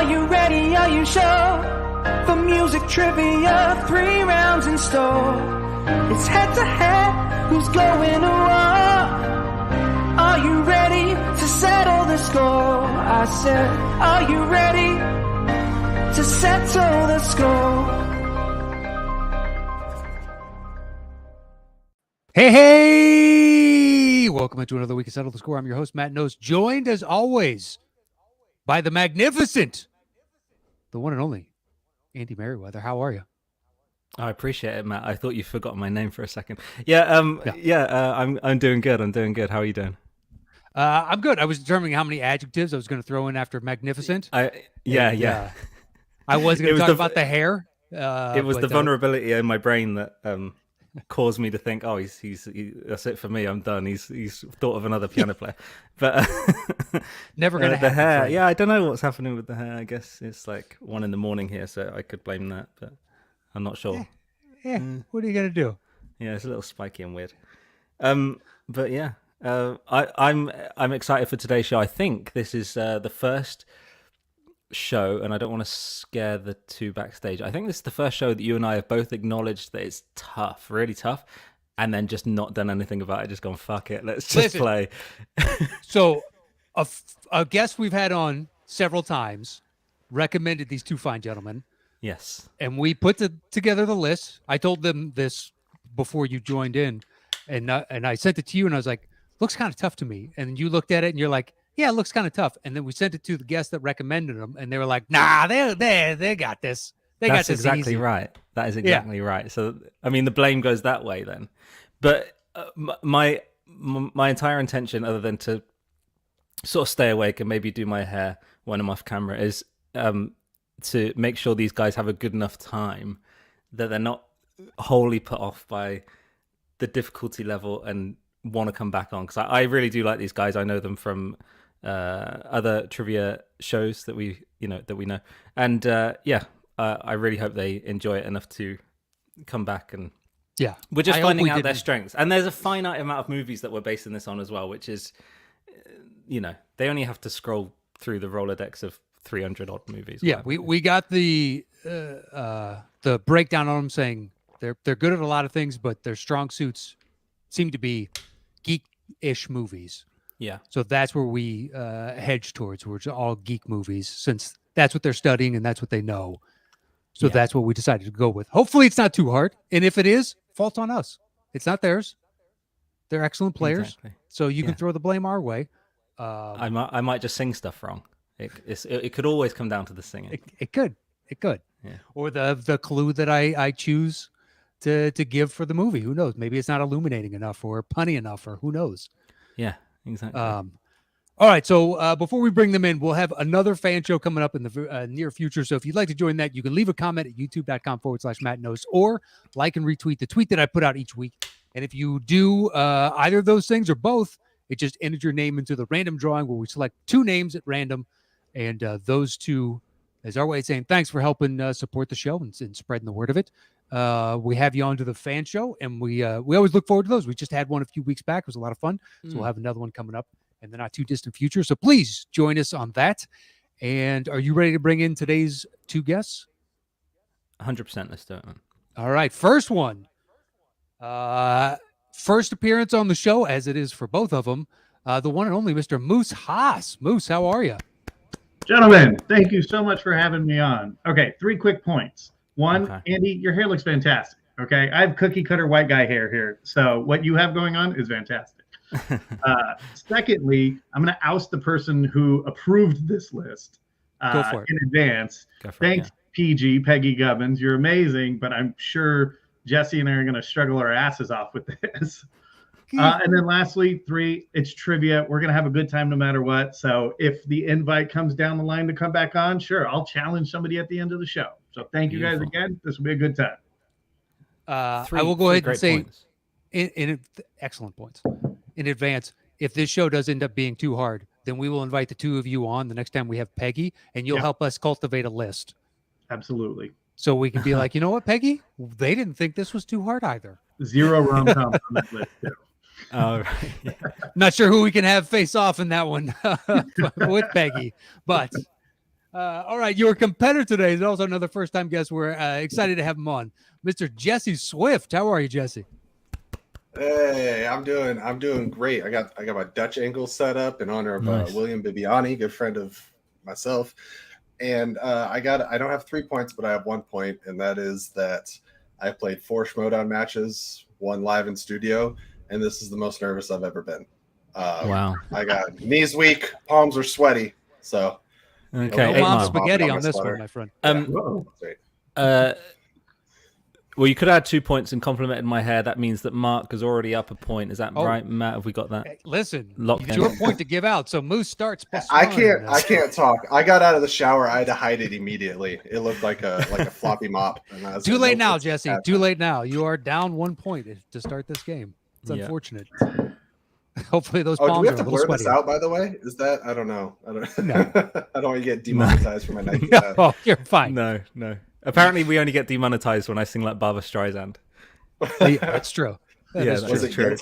Are you ready? Are you sure? For music trivia, 3 rounds in store. It's head to head, who's going to war? Are you ready to settle the score? I said, are you ready to settle the score? Hey! Welcome to another week of Settle the Score. I'm your host, Matt Knost, joined as always by the magnificent, the one and only, Andy Merryweather. How are you? I appreciate it, Matt. I thought you forgot my name for a second. I'm doing good. I'm doing good. How are you doing? I'm good. I was determining how many adjectives I was going to throw in after magnificent. I was going to talk about the hair. It was the vulnerability in my brain that caused me to think, oh, he's that's it for me. I'm done. He's thought of another piano player, but never gonna happen. The hair. Yeah, I don't know what's happening with the hair. I guess it's like 1 a.m. here, so I could blame that, but I'm not sure. What are you gonna do? Yeah, it's a little spiky and weird. But yeah, I'm excited for today's show. I think this is the first show, and I don't want to scare the two backstage. I think this is the first show that you and I have both acknowledged that it's tough, really tough, and then just not done anything about it. Just gone, fuck it, let's just play. So, a guest we've had on several times recommended these two fine gentlemen. Yes, and we put together the list. I told them this before you joined in, and I sent it to you, and I was like, "Looks kind of tough to me." And you looked at it, and you're like, yeah, it looks kind of tough. And then we sent it to the guests that recommended them, and they were like, nah, they got this. That's exactly right. That is exactly right. So, I mean, the blame goes that way then. But my entire intention, other than to sort of stay awake and maybe do my hair when I'm off camera, is to make sure these guys have a good enough time that they're not wholly put off by the difficulty level and want to come back on. Because I really do like these guys. I know them from other trivia shows that we know, and I really hope they enjoy it enough to come back. And we're just finding out their strengths, and there's a finite amount of movies that we're basing this on as well, which is they only have to scroll through the Rolodex of 300 odd movies. We got the breakdown on them, saying they're good at a lot of things, but their strong suits seem to be geek-ish movies. Yeah. So that's where we hedge towards. We're all geek movies, since that's what they're studying and that's what they know. So that's what we decided to go with. Hopefully it's not too hard. And if it is, fault's on us. It's not theirs. They're excellent players. Exactly. So you can throw the blame our way. I might just sing stuff wrong. It could always come down to the singing. It could. Yeah. Or the clue that I choose to give for the movie. Who knows? Maybe it's not illuminating enough or punny enough, or who knows? Yeah. Exactly. All right. So before we bring them in, we'll have another fan show coming up in the near future. So if you'd like to join that, you can leave a comment at youtube.com/Matt Knost, or like and retweet the tweet that I put out each week. And if you do either of those things or both, it just enters your name into the random drawing where we select 2 names at random. And those 2 is our way of saying thanks for helping support the show and spreading the word of it. We have you on to the fan show, and we always look forward to those. We just had one a few weeks back. It was a lot of fun. So we'll have another one coming up in the not too distant future. So please join us on that. And are you ready to bring in today's 2 guests? 100%. Let's do it, man. All right. First one. First appearance on the show, as it is for both of them. The one and only Mr. Moose Haas. Moose, how are you? Gentlemen, thank you so much for having me on. Okay, 3 quick points. 1, Andy, your hair looks fantastic. Okay, I have cookie cutter white guy hair here, so what you have going on is fantastic. Secondly, I'm going to oust the person who approved this list in advance. Thanks, PG, Peggy Gubbins. You're amazing, but I'm sure Jesse and I are going to struggle our asses off with this. And then lastly, 3, it's trivia. We're going to have a good time no matter what. So if the invite comes down the line to come back on, sure, I'll challenge somebody at the end of the show. So thank you guys again. This will be a good time. I will go ahead and say, excellent points. In advance, if this show does end up being too hard, then we will invite the 2 of you on the next time we have Peggy, and you'll help us cultivate a list. Absolutely. So we can be like, you know what, Peggy? They didn't think this was too hard either. 0 rom-coms on that list, too. All right. Not sure who we can have face off in that one with Peggy, but All right, your competitor today is also another first-time guest. We're excited to have him on, Mr. Jesse Swift. How are you, Jesse? Hey, I'm doing great. I got my Dutch angle set up in honor of William Bibiani, good friend of myself. And I don't have 3 points, but I have 1 point, and that is that I've played 4 Schmodown matches, 1 live in studio, and this is the most nervous I've ever been. Wow. I got knees weak, palms are sweaty, so okay. No mom spaghetti on this one, my friend. Well, you could add 2 points and complimented my hair. That means that Mark is already up a point. Is that right, Matt? Have we got that? Hey, listen, locked it's in? your point to give out. So Moose starts. I can't talk. I got out of the shower. I had to hide it immediately. It looked like a floppy mop. And Too late now, Jesse. Too late now. You are down 1 point to start this game. It's unfortunate. Hopefully those palms do we have are to a little blur this sweaty. out, by the way? Is that I don't know. I don't No. I don't want to get demonetized for my Nike. No, you're fine. No. Apparently, we only get demonetized when I sing like Barbra Streisand. Yeah, that's true. Was it true?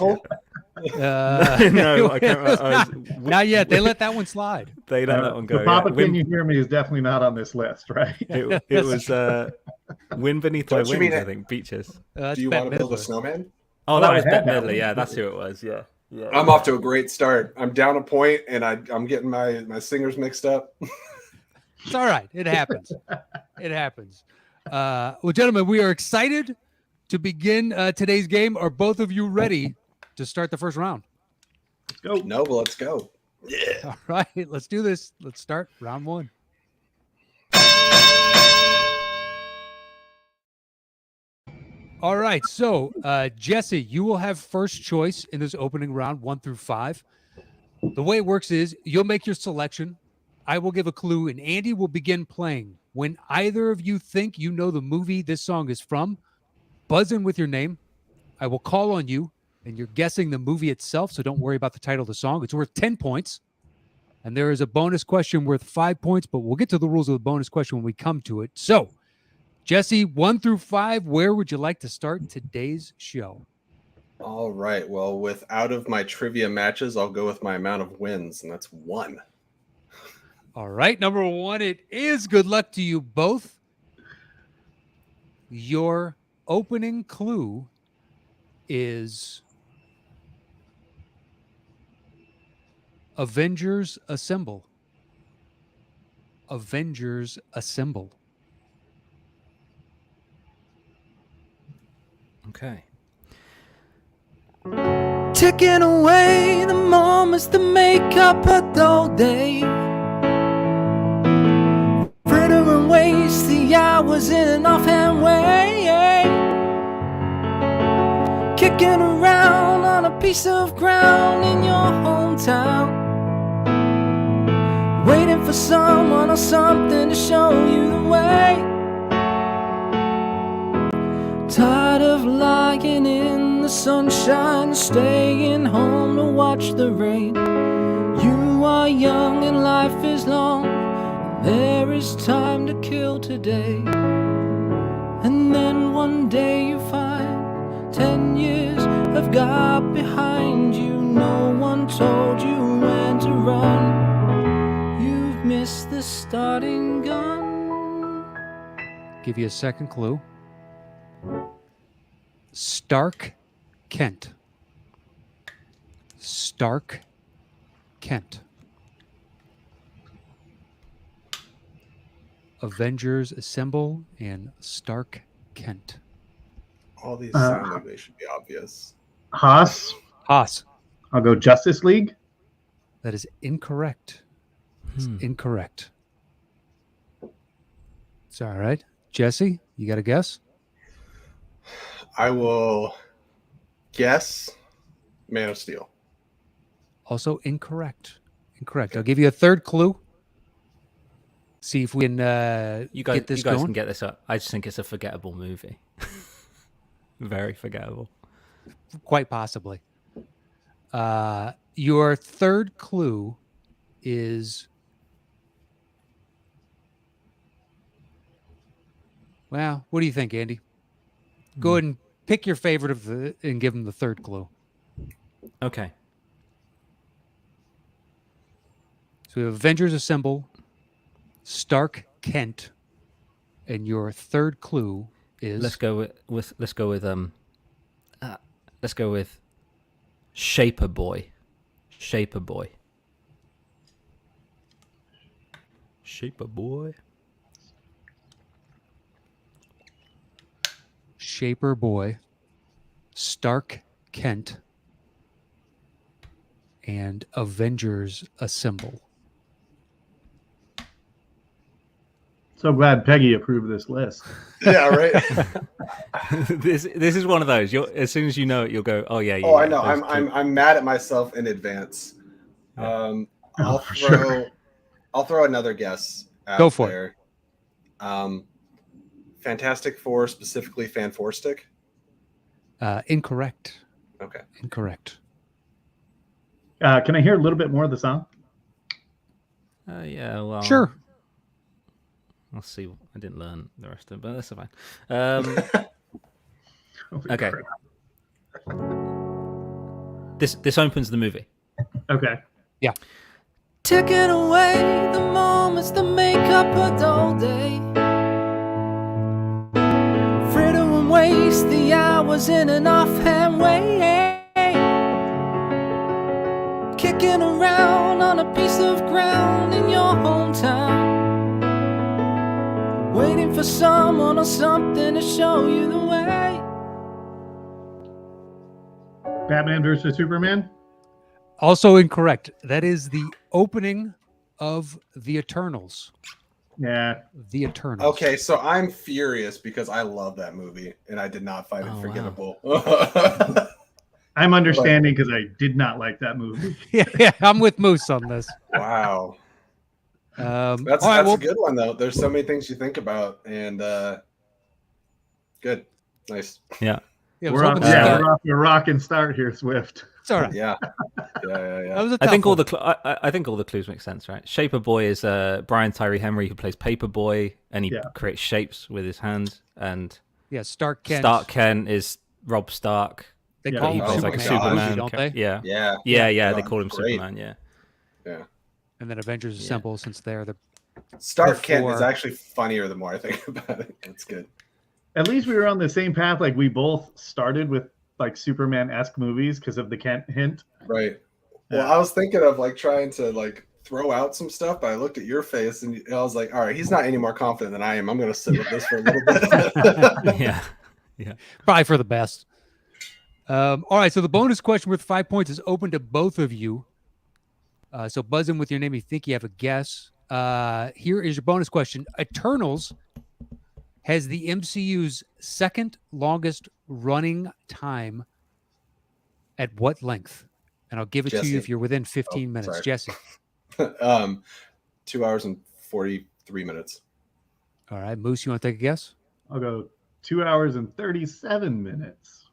No, I can't. Not yet. They let that one slide. They let that one go. The Papa Can You Hear Me is definitely not on this list, right? It was Win Beneath My Wings, I think. Beaches. Do you want to build a snowman? Oh, that was Bette Midler. Yeah, that's who it was. Yeah. I'm off to a great start. I'm down a point, and I'm getting my singers mixed up. It's all right. It happens. It happens. Well, gentlemen, we are excited to begin today's game. Are both of you ready to start the first round? Let's go. No, but let's go. Yeah. All right, let's do this. Let's start round 1. All right, so Jesse, you will have first choice in this opening round, 1 through 5. The way it works is you'll make your selection. I will give a clue, and Andy will begin playing. When either of you think you know the movie this song is from, buzz in with your name. I will call on you, and you're guessing the movie itself, so don't worry about the title of the song. It's worth 10 points. And there is a bonus question worth 5 points, but we'll get to the rules of the bonus question when we come to it. So, Jesse, 1 through 5, where would you like to start today's show? All right. Well, with out of my trivia matches, I'll go with my amount of wins, and that's 1. All right. Number 1, it is. Good luck to you both. Your opening clue is Avengers Assemble. Avengers Assemble. Okay. Ticking away the moments that make up a dull day, frittering waste the hours in an offhand way, kicking around on a piece of ground in your hometown, waiting for someone or something to show you the way. Tired of lying in the sunshine, staying home to watch the rain. You are young and life is long, and there is time to kill today. And then one day you find 10 years have got behind you. No one told you when to run. You've missed the starting gun. Give you a second clue. Stark Kent. Stark Kent. Avengers Assemble and Stark Kent. All these sound like they should be obvious. Haas. I'll go Justice League. That is incorrect. It's incorrect. It's all right. Jesse, you got a guess? I will guess Man of Steel. Also incorrect. Incorrect. I'll give you a third clue. See if we can get this going. Can get this up. I just think it's a forgettable movie. Very forgettable. Quite possibly. Your third clue is... Well, what do you think, Andy? Go ahead and pick your favorite and give them the third clue. Okay. So we have Avengers Assemble Stark Kent. And your third clue is let's go with Shaper Boy. Shaper Boy. Shaper Boy. Shaper Boy, Stark Kent, and Avengers Assemble. So glad Peggy approved this list. Yeah, right. This is one of those. As soon as you know it, you'll go, "Oh yeah." Oh, I know. I'm mad at myself in advance. I'll throw another guess out Go for there. Fantastic Four, specifically Fan Four Stick. Incorrect. Okay. Incorrect. Can I hear a little bit more of the song? Yeah. Well. Sure. I'll see. I didn't learn the rest of it, but that's fine. Okay. This opens the movie. Okay. Yeah. Taking away the moments that make up a dull day. Fritter and waste the hours in an offhand way. Kicking around on a piece of ground in your hometown. Waiting for someone or something to show you the way. Batman versus Superman? Also incorrect. That is the opening of The Eternals. Yeah. The Eternals. Okay, so I'm furious because I love that movie and I did not find it forgettable. Wow. I'm understanding because I did not like that movie. Yeah, I'm with Moose on this. Wow. That's a good one though. There's so many things you think about, and good, nice. Yeah, we're off to a rocking start here, Swift. It's all right. Yeah. I think all the clues make sense, right? Shaper Boy is Brian Tyree Henry, who plays Paperboy, and he creates shapes with his hands. And Stark Kent. Stark Kent is Rob Stark. They call him Superman, like a Superman, don't they? Yeah. They call him great. Superman. Yeah. And then Avengers Assemble, since they're the Stark Kent is actually funnier the more I think about it. It's good. At least we were on the same path. Like we both started with like Superman-esque movies because of the Kent hint. Right. Well, I was thinking of like trying to like throw out some stuff, but I looked at your face and I was like, all right, he's not any more confident than I am. I'm going to sit with this for a little bit. Yeah. Probably for the best. All right. So the bonus question worth 5 points is open to both of you. So buzz in with your name if you think you have a guess. Here is your bonus question. Eternals has the MCU's second longest running time at what length? And I'll give it to you if you're within 15 minutes. Sorry. Jesse. 2 hours and 43 minutes. All right. Moose, you want to take a guess? I'll go 2 hours and 37 minutes.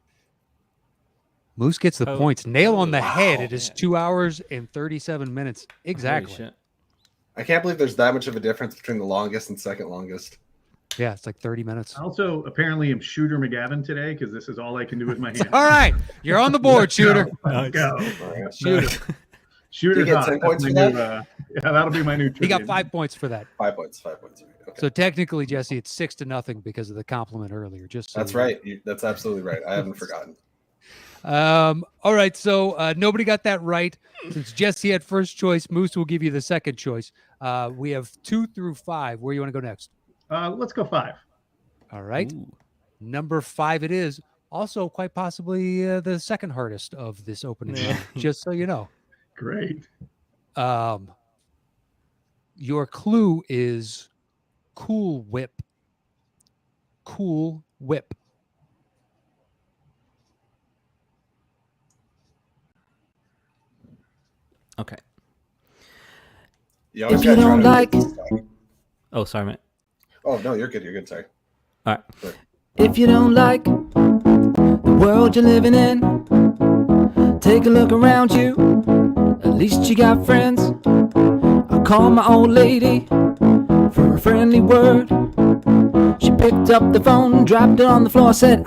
Moose gets the points. Nail on the head. It is 2 hours and 37 minutes. Exactly. I can't believe there's that much of a difference between the longest and second longest. Yeah, it's like 30 minutes. I also apparently am Shooter McGavin today because this is all I can do with my hands. All right. You're on the board, Shooter. Let's go. Shooter. Shooter. You get 10 points for that? Yeah, that'll be my new trivia. He got 5 points for that. 5 points. Okay. So technically, Jesse, it's 6-0 because of the compliment earlier. That's right. That's absolutely right. I haven't forgotten. All right. So nobody got that right. Since Jesse had first choice, Moose will give you the second choice. We have 2 through 5. Where do you want to go next? Let's go 5. All right. Ooh. Number 5 it is. Also quite possibly the second hardest of this opening round, just so you know. Great. Your clue is Cool Whip. Cool Whip. Okay. If you don't like... Oh, sorry, mate. Oh, no, you're good. You're good. Sorry. All right. If you don't like the world you're living in, take a look around you. At least you got friends. I'll call my old lady for a friendly word. She picked up the phone, dropped it on the floor, said,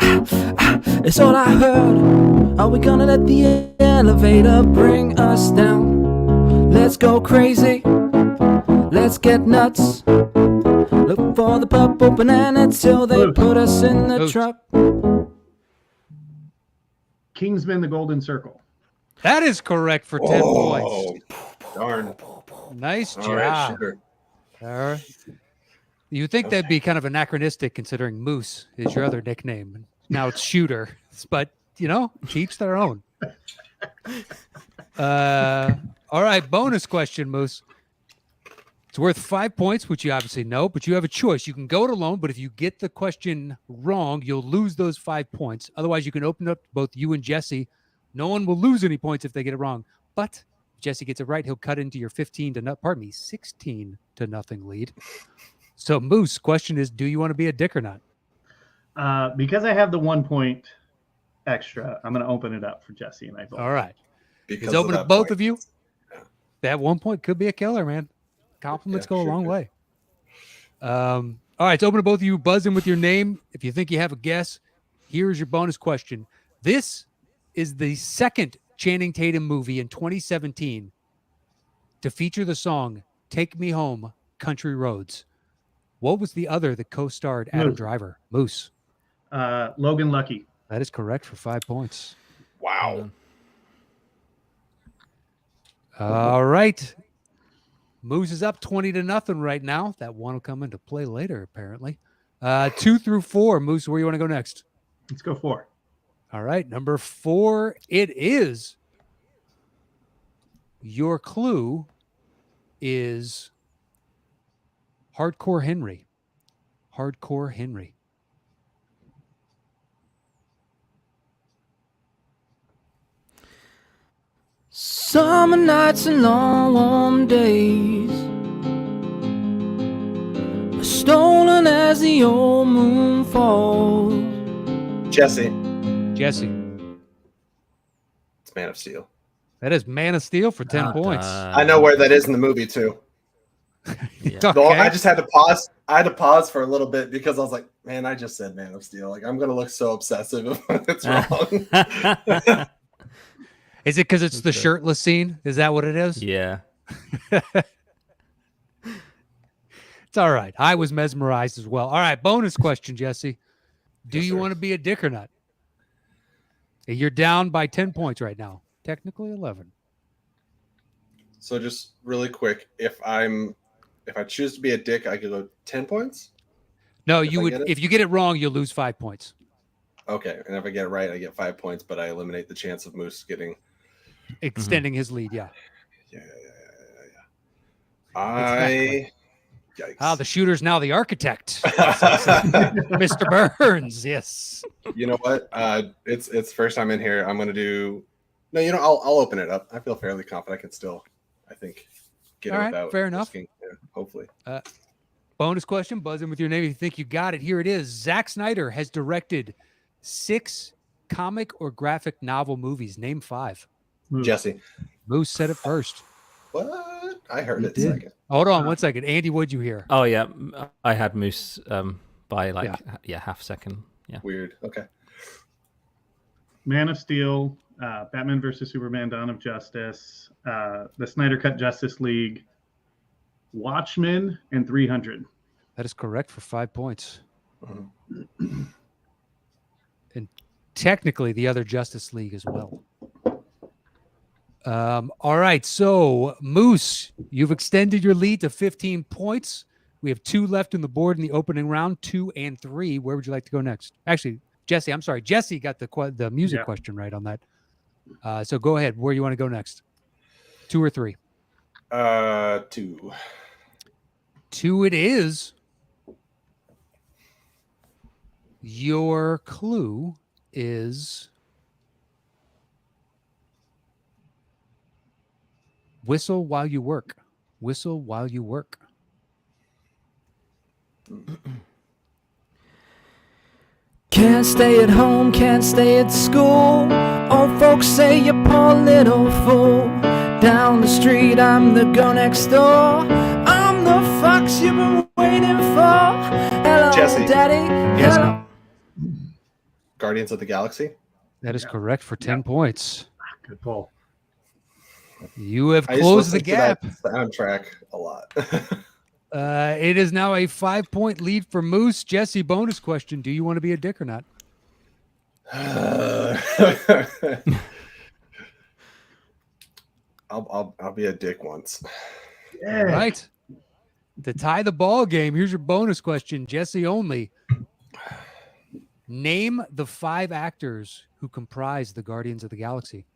it's all I heard. Are we gonna let the elevator bring us down? Let's go crazy. let's get nuts. Look for the purple banana till they put us in the truck. Kingsman: The Golden Circle. That is correct for 10 points. Darn. Nice job. All right, shooter. All right. You think that'd be kind of anachronistic considering Moose is your other nickname. Now it's Shooter. But, teach their own. All right, bonus question, Moose. It's worth 5 points, which you obviously know, but you have a choice. You can go it alone, but if you get the question wrong, you'll lose those 5 points. Otherwise, you can open up both you and Jesse. No one will lose any points if they get it wrong. But if Jesse gets it right, he'll cut into your 16 to nothing lead. So, Moose, question is, do you want to be a dick or not? Because I have the 1 point extra, I'm going to open it up for Jesse and I both. All right. Because it's open to both of you. Yeah. That 1 point could be a killer, man. Compliments go a long way. All right, it's open to both of you. Buzz in with your name. If you think you have a guess, here's your bonus question. This is the second Channing Tatum movie in 2017 to feature the song Take Me Home, Country Roads. What was the other that co-starred Adam Driver? Moose. Logan Lucky. That is correct for 5 points. Wow. All right. Moose is up 20-0 right now. That one will come into play later, apparently. 2 through 4. Moose, where you want to go next? Let's go 4. All right. Number 4, it is. Your clue is Hardcore Henry. Hardcore Henry. Summer nights and long warm days, stolen as the old moon falls. Jesse. Jesse. It's Man of Steel. That is Man of Steel for 10 points. I know where that is in the movie too. Okay. I just had to pause. I had to pause for a little bit because I was like, man, I just said Man of Steel. Like, I'm going to look so obsessive if it's wrong. Is it because it's the shirtless scene? Is that what it is? Yeah. It's all right. I was mesmerized as well. All right. Bonus question, Jesse. Do you want to be a dick or not? You're down by 10 points right now. Technically 11. So just really quick, if I choose to be a dick, I could go 10 points? No, you would. If you get it wrong, you'll lose 5 points. Okay. And if I get it right, I get 5 points, but I eliminate the chance of Moose getting extending his lead. Yeah. Yikes. The shooter's now the architect. Mr. Burns. Yes. You know what? It's first time in here. I'm going to do. No, I'll open it up. I feel fairly confident I can still, I think, get it without. Fair enough. Hopefully. Bonus question. Buzz in with your name if you think you got it. Here it is. Zack Snyder has directed 6 comic or graphic novel movies. Name 5. Jesse. Moose said it first. What? I heard it did. second. Hold on 1 second. Andy, what'd you hear? Oh, yeah. I had Moose by half a second. Yeah. Weird. Okay. Man of Steel, Batman versus Superman, Dawn of Justice, the Snyder Cut Justice League, Watchmen, and 300. That is correct for 5 points. And technically the other Justice League as well. All right. So, Moose, you've extended your lead to 15 points. We have 2 left in the board in the opening round, 2 and 3. Where would you like to go next? Actually, Jesse, I'm sorry. Jesse got the music question right on that. So go ahead. Where you want to go next? 2 or 3? 2. 2 it is. Your clue is whistle while you work. Whistle while you work. Can't stay at home, can't stay at school. Old folks say you poor little fool. Down the street, I'm the girl next door. I'm the fox you've been waiting for. Hello, Jesse. Daddy. Yes. Hello. Guardians of the Galaxy. That is correct for 10 points. Good pull. You have I used to closed the listen to that gap. soundtrack a lot. It is now a 5-point lead for Moose. Jesse, bonus question. Do you want to be a dick or not? I'll be a dick once. Yeah. All right. To tie the ball game, here's your bonus question. Jesse only. Name the 5 actors who comprise the Guardians of the Galaxy.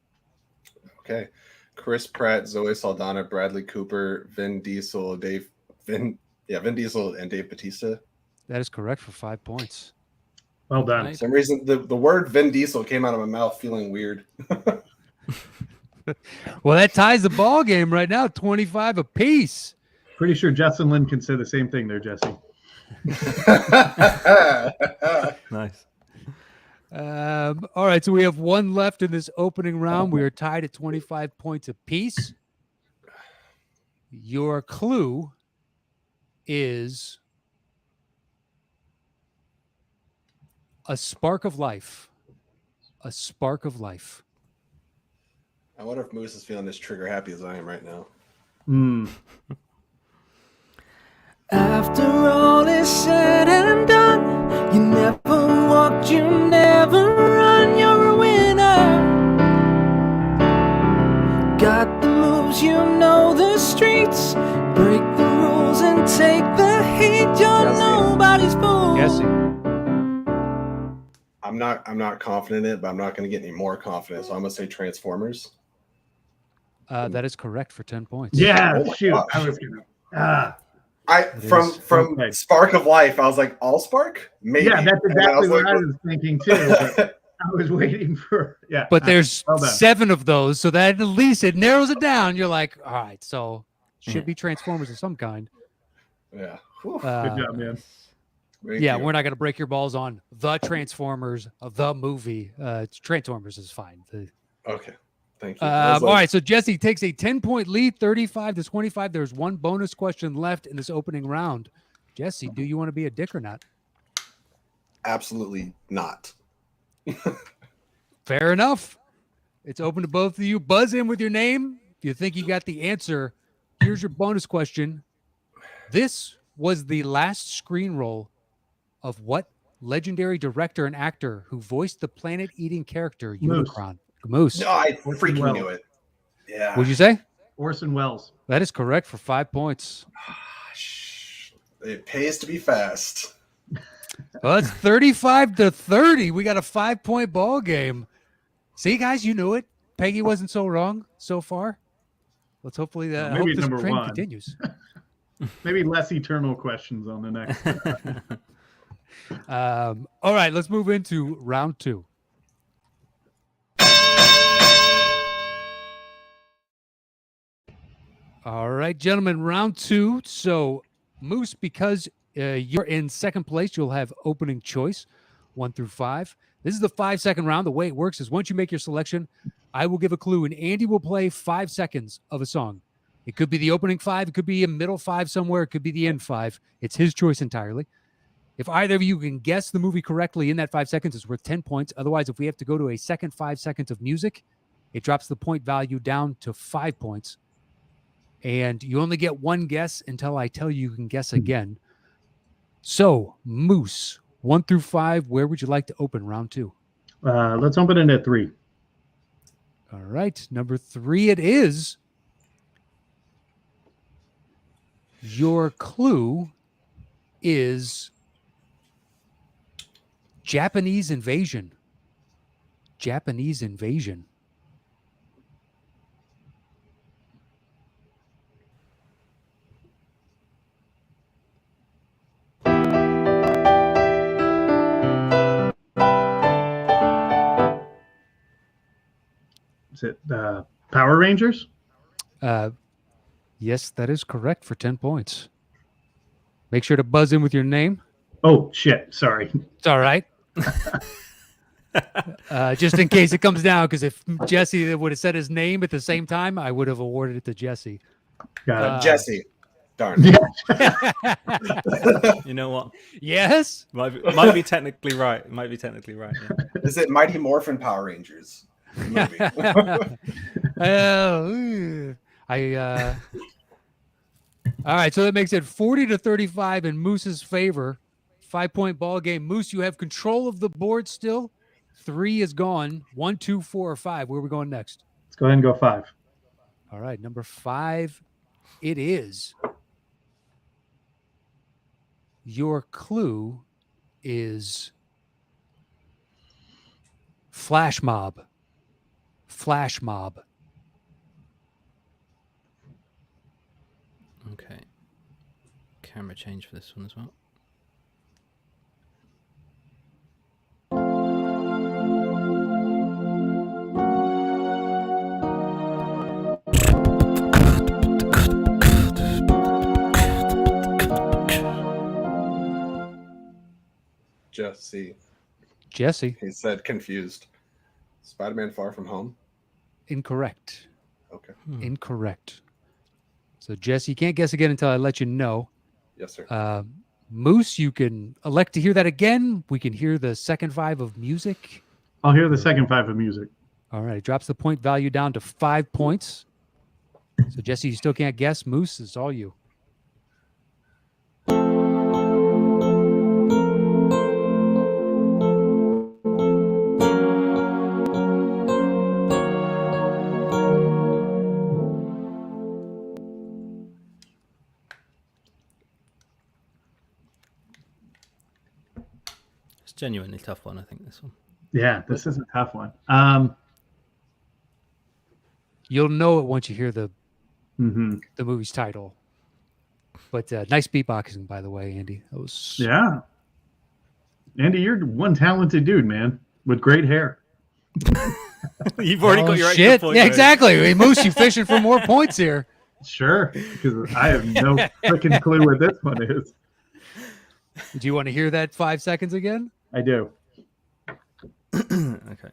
Okay. Chris Pratt, Zoe Saldana, Bradley Cooper, Vin Diesel, Vin Diesel, and Dave Bautista. That is correct for 5 points. Well done. For some reason, the word Vin Diesel came out of my mouth feeling weird. Well, that ties the ball game right now, 25 apiece. Pretty sure Justin Lin can say the same thing there, Jesse. Nice. All right, so we have one left in this opening round. We are tied at 25 points apiece. Your clue is a spark of life. A spark of life. I wonder if Moose is feeling as trigger happy as I am right now. After all is said and done, you never walked, you never run, you're a winner. Got the moves, you know the streets, break the rules and take the heat, you're nobody's fool. Jesse. I'm not confident in it, but I'm not going to get any more confident, so I'm going to say Transformers. That is correct for 10 points. Yeah, Oh shoot. gosh. I was gonna. From okay. Spark of Life, I was like, Allspark? Maybe. Yeah, that's exactly what I like, was thinking too. But I was waiting for But there's well done. 7 of those, so that at least it narrows it down. You're like, all right, so should be Transformers of some kind. Yeah. Good job, man. Thank Yeah, you. we're not going to break your balls on the Transformers of the movie. Transformers is fine. Okay. Thank you. All right, so Jesse takes a 10-point lead, 35-25. There's one bonus question left in this opening round. Jesse, do you want to be a dick or not? Absolutely not. Fair enough. It's open to both of you. Buzz in with your name. If you think you got the answer, here's your bonus question. This was the last screen role of what legendary director and actor who voiced the planet-eating character Unicron? Moose. No, I Orson freaking Welles. knew it. Yeah. What'd you say? Orson Welles. That is correct for 5 points. It pays to be fast. Well, it's 35-30. We got a 5-point ball game. See, guys, you knew it. Peggy wasn't so wrong so far. Let's hopefully hope Maybe this number trend 1. continues. Maybe less eternal questions on the next. All right, let's move into round 2. All right, gentlemen, round 2. So, Moose, because you're in second place, you'll have opening choice 1 through 5. This is the 5-second round. The way it works is once you make your selection, I will give a clue, and Andy will play 5 seconds of a song. It could be the opening 5. It could be a middle 5 somewhere. It could be the end 5. It's his choice entirely. If either of you can guess the movie correctly in that 5 seconds, it's worth 10 points. Otherwise, if we have to go to a second 5 seconds of music, it drops the point value down to 5 points. And you only get one guess until I tell you can guess again. So, Moose, 1 through 5, where would you like to open round 2? Let's open it at 3. All right, number 3 it is. Your clue is Japanese invasion. Japanese invasion. Is it Power Rangers? Yes, that is correct for 10 points. Make sure to buzz in with your name. Oh, shit. Sorry. It's all right. Just in case it comes down, because if Jesse would have said his name at the same time, I would have awarded it to Jesse. Got it. Jesse. Darn. You know what? Yes? Might be technically right. It might be technically right. Yeah. Is it Mighty Morphin Power Rangers? Movie? All right, so that makes it 40-35 in Moose's favor. 5-point ball game. Moose, you have control of the board still. 3 is gone. 1, 2, 4, or 5. Where are we going next? Let's go ahead and go 5. All right, number 5. It is. Your clue is flash mob. Flash mob. Okay. Camera change for this one as well. Jesse. He said confused. Spider-Man Far From Home? Incorrect. Okay. Incorrect. So, Jesse, you can't guess again until I let you know. Yes, sir. Moose, you can elect to hear that again. We can hear the second 5 of music. I'll hear the second 5 of music. All right. It drops the point value down to 5 points. So, Jesse, you still can't guess. Moose, it's all you. Genuinely tough one, I think, this one. Yeah, this is a tough one. You'll know it once you hear the movie's title. But nice beatboxing, by the way, Andy. That was... Yeah. Andy, you're one talented dude, man, with great hair. You've already got your shit. extra point. Yeah, exactly. Hey, Moose, you fishing for more points here. Sure, because I have no freaking clue what this one is. Do you want to hear that 5 seconds again? I do. Okay.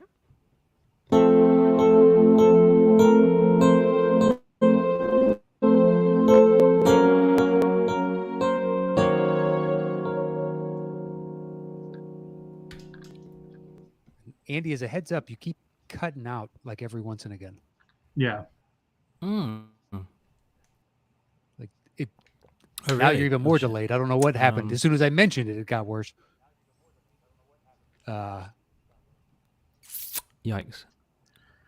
Andy, as a heads up, you keep cutting out like every once and again. Yeah. Like it. Oh, now really? you're even more delayed. I don't know what happened. As soon as I mentioned it, it got worse. Yikes.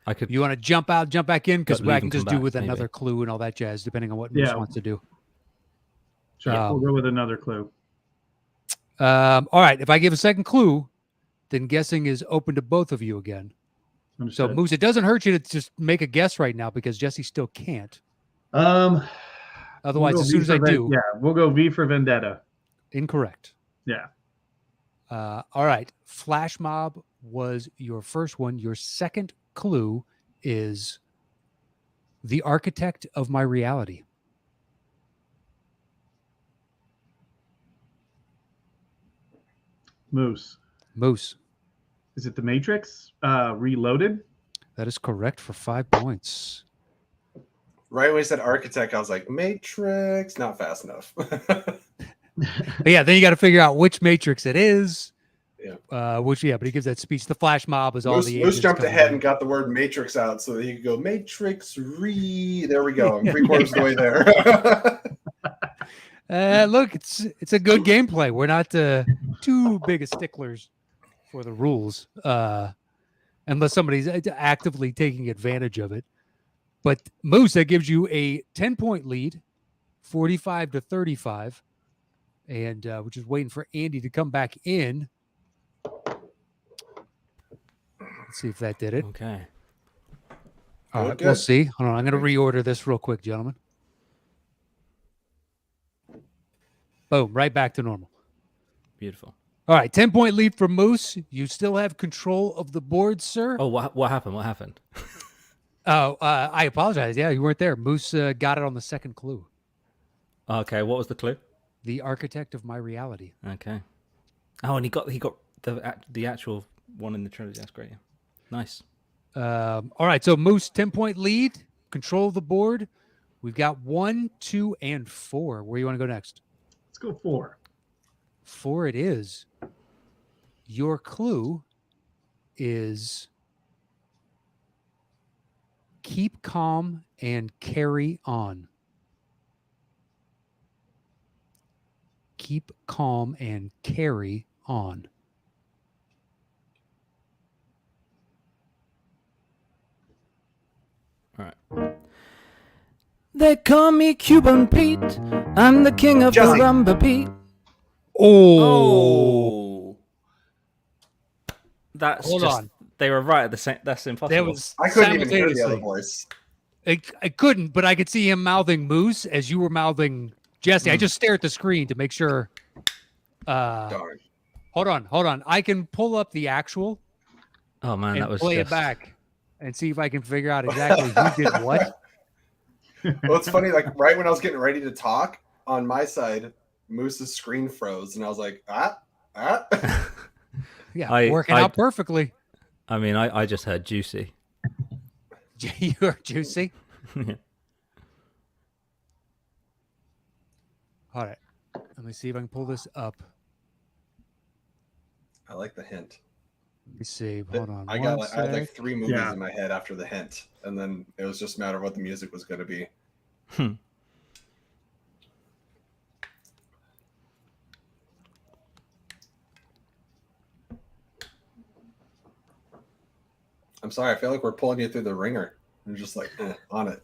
I could. You want to jump out, jump back in? Because I can just do with maybe. another clue and all that jazz, depending on what Moose wants to do. Sure, we'll go with another clue. All right. If I give a second clue, then guessing is open to both of you again. Understood. So, Moose, it doesn't hurt you to just make a guess right now because Jesse still can't. Otherwise, as soon as I do. Yeah, we'll go V for Vendetta. Incorrect. Yeah. All right. Flash mob was your first one. Your second clue is the architect of my reality. Moose. Is it The Matrix Reloaded? That is correct for 5 points. Right when he said architect, I was like, Matrix, not fast enough. But yeah, then you got to figure out which Matrix it is. Yeah. But he gives that speech. The flash mob is all the Moose jumped ahead and got the word Matrix out so that he could go Matrix There we go. I'm 3/4 of the way there. Look, it's a good gameplay. We're not too big of sticklers for the rules, unless somebody's actively taking advantage of it. But Moose, that gives you a 10-point lead, 45-35, and we're just waiting for Andy to come back in. Let's see if that did it. Okay. All right, we'll see. Hold on, I'm going to reorder this real quick, gentlemen. Boom, right back to normal. Beautiful. All right, 10-point lead for Moose. You still have control of the board, sir. Oh, what happened? What happened? Oh, I apologize. Yeah, you weren't there. Moose got it on the second clue. Okay, what was the clue? The architect of my reality. Okay. Oh, and he got the actual one in the trilogy. That's great. Nice. All right, so Moose, 10-point lead, control of the board. We've got 1, 2, and 4. Where do you want to go next? Let's go 4. 4 it is. Your clue is keep calm and carry on. keep calm and carry on. All right. They call me Cuban Pete. I'm the king of the rumba beat. Oh. That's Hold just, on. They were right at the same. That's impossible. I couldn't even hear the other voice. I couldn't, but I could see him mouthing Moose as you were mouthing Jesse. I just stare at the screen to make sure. Darn. Hold on. I can pull up the actual. Oh man, that was play it back and see if I can figure out exactly who did what. Well, it's funny. Like right when I was getting ready to talk, on my side, Moose's screen froze, and I was like, Yeah, working out perfectly. I mean, I just heard juicy. You heard juicy? All right. Let me see if I can pull this up. I like the hint. Let me see. Hold on. I had like 3 movies in my head after the hint, and then it was just a matter of what the music was going to be. I'm sorry. I feel like we're pulling you through the ringer. We're just like on it.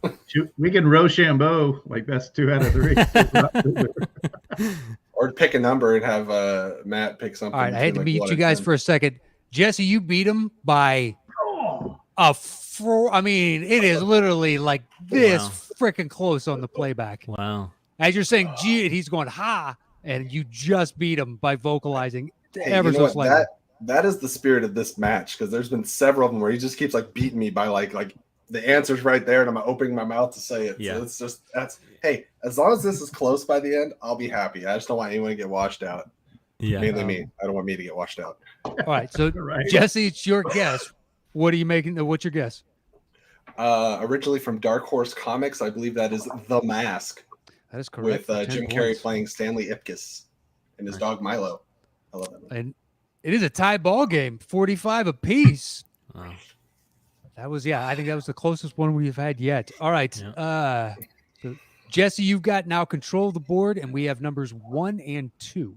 We can Rochambeau like best 2 out of 3. Or pick a number and have Matt pick something. All right, I had to beat you guys for a second. Jesse, you beat him by I mean, it is literally like this freaking close on the playback. Wow. As you're saying G, and he's going ha, and you just beat him by vocalizing ever so slightly. That is the spirit of this match, because there's been several of them where he just keeps like beating me by like the answer's right there, and I'm opening my mouth to say it. Yeah. So it's just hey, as long as this is close by the end, I'll be happy. I just don't want anyone to get washed out. Yeah, mainly me. I don't want me to get washed out. All right, so Jesse, it's your guess. What are you making? What's your guess? Originally from Dark Horse Comics, I believe that is The Mask. That is correct. With Jim Carrey playing Stanley Ipkiss and his dog Milo. I love that movie. And it is a tie ball game, 45 apiece. Wow. That was, I think that was the closest one we've had yet. All right. So Jesse, you've got now control of the board, and we have numbers 1 and 2.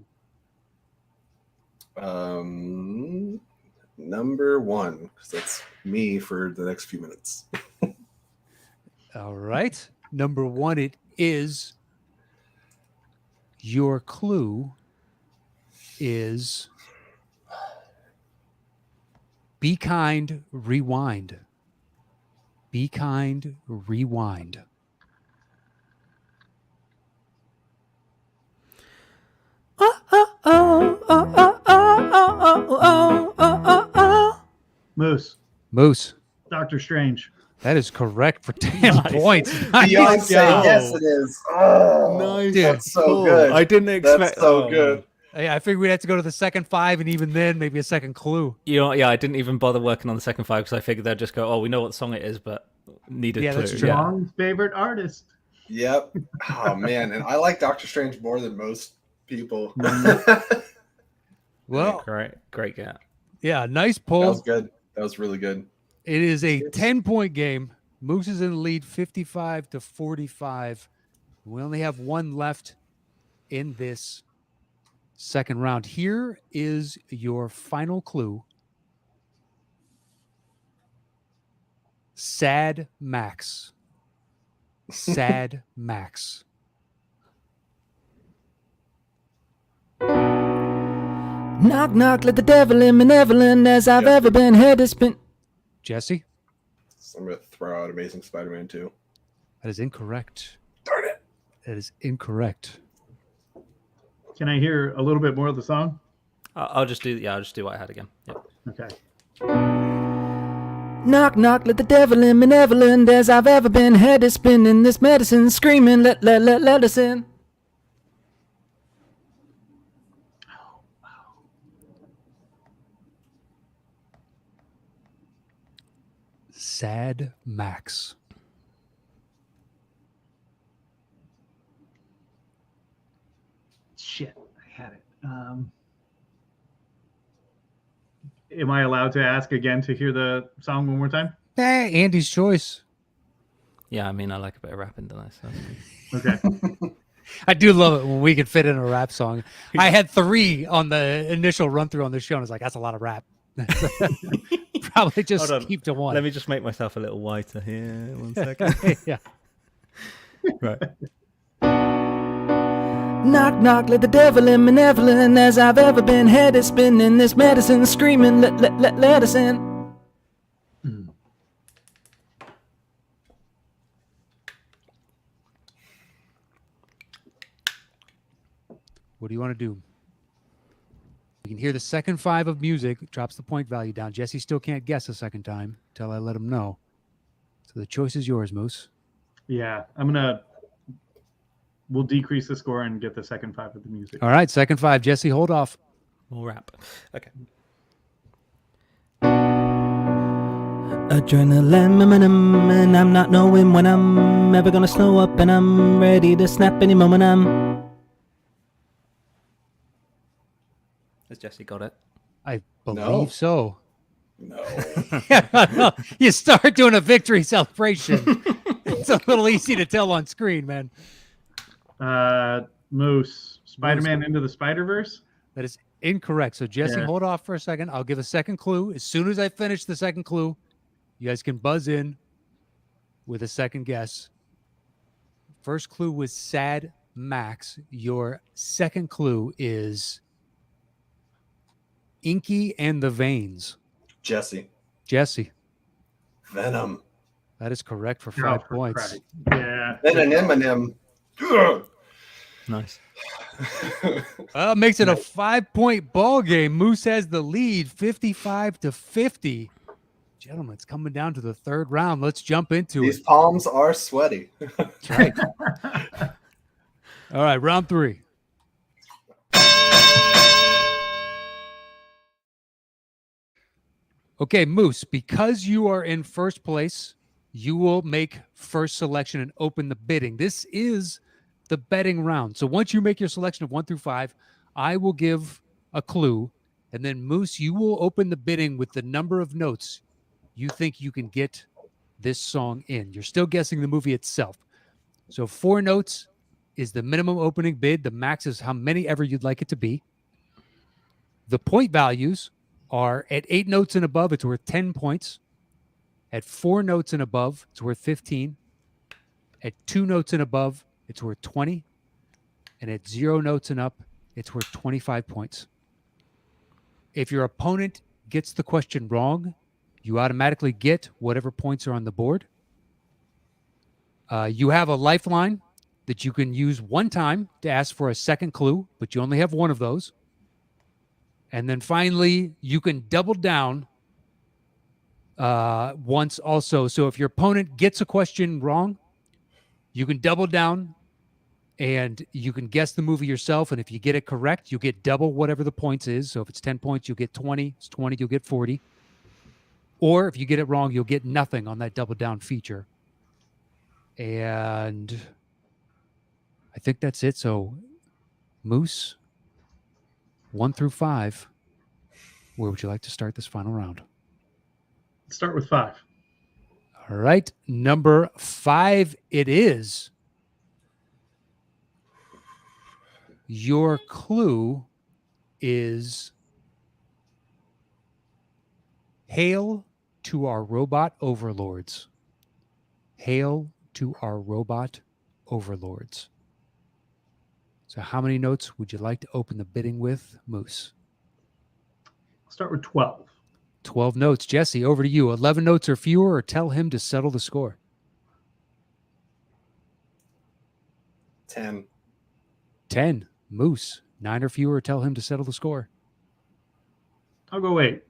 Number 1, because that's me for the next few minutes. All right. Number 1, it is. Your clue is be kind, rewind. Be kind, rewind. Moose. Doctor Strange. That is correct for 10 points. Beyonce, yes, it is. Oh, nice. Dude, that's so good. I didn't expect. That's so good. I figured we'd have to go to the second 5, and even then, maybe a second clue. I didn't even bother working on the second 5 because I figured they'd just go, "Oh, we know what song it is, but need a clue." That's true. John's favorite artist. Yep. Oh man, and I like Doctor Strange more than most people. Well, great gap. Yeah, nice pull. That was good. That was really good. It is a 10-point game. Moose is in the lead, 55-45. We only have one left in this second round. Here is your final clue. Sad Max. Sad Max. Knock, knock, let the devil in, benevolent as I've ever been. Head to spin. Jesse? I'm going to throw out Amazing Spider-Man 2. That is incorrect. Darn it. That is incorrect. Can I hear a little bit more of the song? I'll just do what I had again. Yep. Okay. Knock, knock, let the devil in, benevolent as I've ever been. Head is spinning, this medicine screaming, let us in. Sad Max. Shit, I had it. Am I allowed to ask again to hear the song one more time? Andy's choice. Yeah, I mean, I like a bit of rapping, don't I? So. Okay. I do love it when we can fit in a rap song. I had 3 on the initial run through on the show, and I was like, that's a lot of rap. Probably just keep to 1. Let me just make myself a little whiter here. 1 second. Yeah. Right. Knock, knock, let the devil in, benevolent as I've ever been. Head is spinning, this medicine screaming, let us in. What do you want to do? You can hear the second 5 of music, drops the point value down. Jesse still can't guess a second time until I let him know. So the choice is yours, Moose. Yeah, we'll decrease the score and get the second 5 of the music. All right, second 5. Jesse, hold off. More rap. Okay. Adrenaline, and I'm not knowing when I'm ever gonna slow up, and I'm ready to snap any moment. Has Jesse got it? I believe so. No. You start doing a victory celebration. It's a little easy to tell on screen, man. Moose. Spider-Man Into the Spider-Verse? That is incorrect. So, Jesse, hold off for a second. I'll give a second clue. As soon as I finish the second clue, you guys can buzz in with a second guess. First clue was Sad Max. Your second clue is Inky and the Veins. Jesse. Venom. That is correct for 5 points. Christ. Yeah. Then an Eminem. Nice. Makes it a 5-point ball game. Moose has the lead, 55-50. Gentlemen, it's coming down to the 3rd round. Let's jump into These it. palms are sweaty. That's right. All right, round 3. Okay, Moose, because you are in first place, you will make first selection and open the bidding. This is the betting round. So once you make your selection of 1 through 5, I will give a clue. And then, Moose, you will open the bidding with the number of notes you think you can get this song in. You're still guessing the movie itself. So 4 notes is the minimum opening bid. The max is how many ever you'd like it to be. The point values are at 8 notes and above, it's worth 10 points. At 4 notes and above, it's worth 15. At 2 notes and above, it's worth 20. And at 0 notes and up, it's worth 25 points. If your opponent gets the question wrong, you automatically get whatever points are on the board. You have a lifeline that you can use one time to ask for a second clue, but you only have one of those. And then finally, you can double down once also. So if your opponent gets a question wrong, you can double down and you can guess the movie yourself. And if you get it correct, you get double whatever the points is. So if it's 10 points, you'll get 20. If it's 20, you'll get 40. Or if you get it wrong, you'll get nothing on that double down feature. And I think that's it. So Moose, 1 through 5, where would you like to start this final round? Let's start with 5. All right. Number 5 it is. Your clue is hail to our robot overlords. Hail to our robot overlords. So how many notes would you like to open the bidding with, Moose? Start with 12. 12 notes. Jesse, over to you. 11 notes or fewer, or tell him to settle the score. 10. 10. Moose, 9 or fewer, or tell him to settle the score. I'll go 8.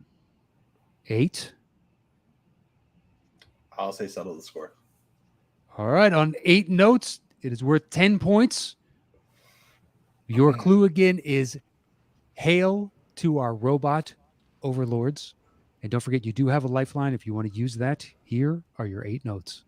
8. I'll say settle the score. All right. On 8 notes, it is worth 10 points. Your clue again is hail to our robot overlords. And don't forget, you do have a lifeline. If you want to use that, here are your 8 notes.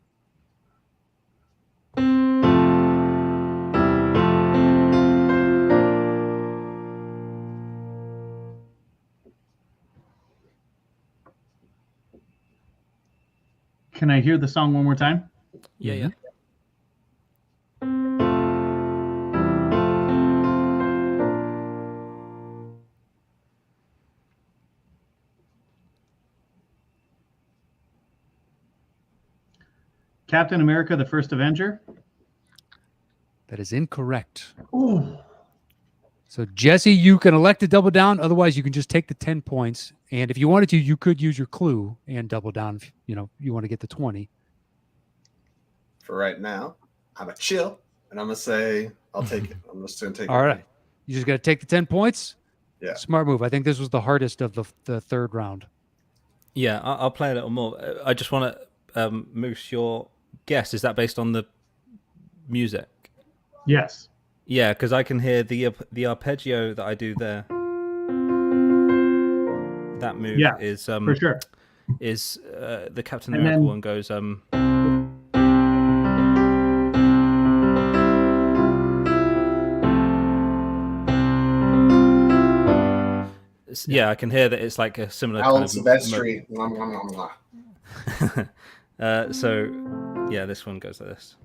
Can I hear the song one more time? Yeah. Captain America: The First Avenger. That is incorrect. Ooh. So, Jesse, you can elect to double down. Otherwise, you can just take the 10 points. And if you wanted to, you could use your clue and double down if you want to get the 20. For right now, I'm a chill, and I'm going to say I'll take it. I'm just going to take it. All right. You just got to take the 10 points? Yeah. Smart move. I think this was the hardest of the third round. Yeah, I'll play a little more. I just want to, Moose, your guess, is that based on the music? Yes. Yeah, because I can hear the arpeggio that I do there. That move is for sure. Is the Captain America one goes yeah, I can hear that it's like a similar Alan kind of Silvestri. So yeah, this one goes like this.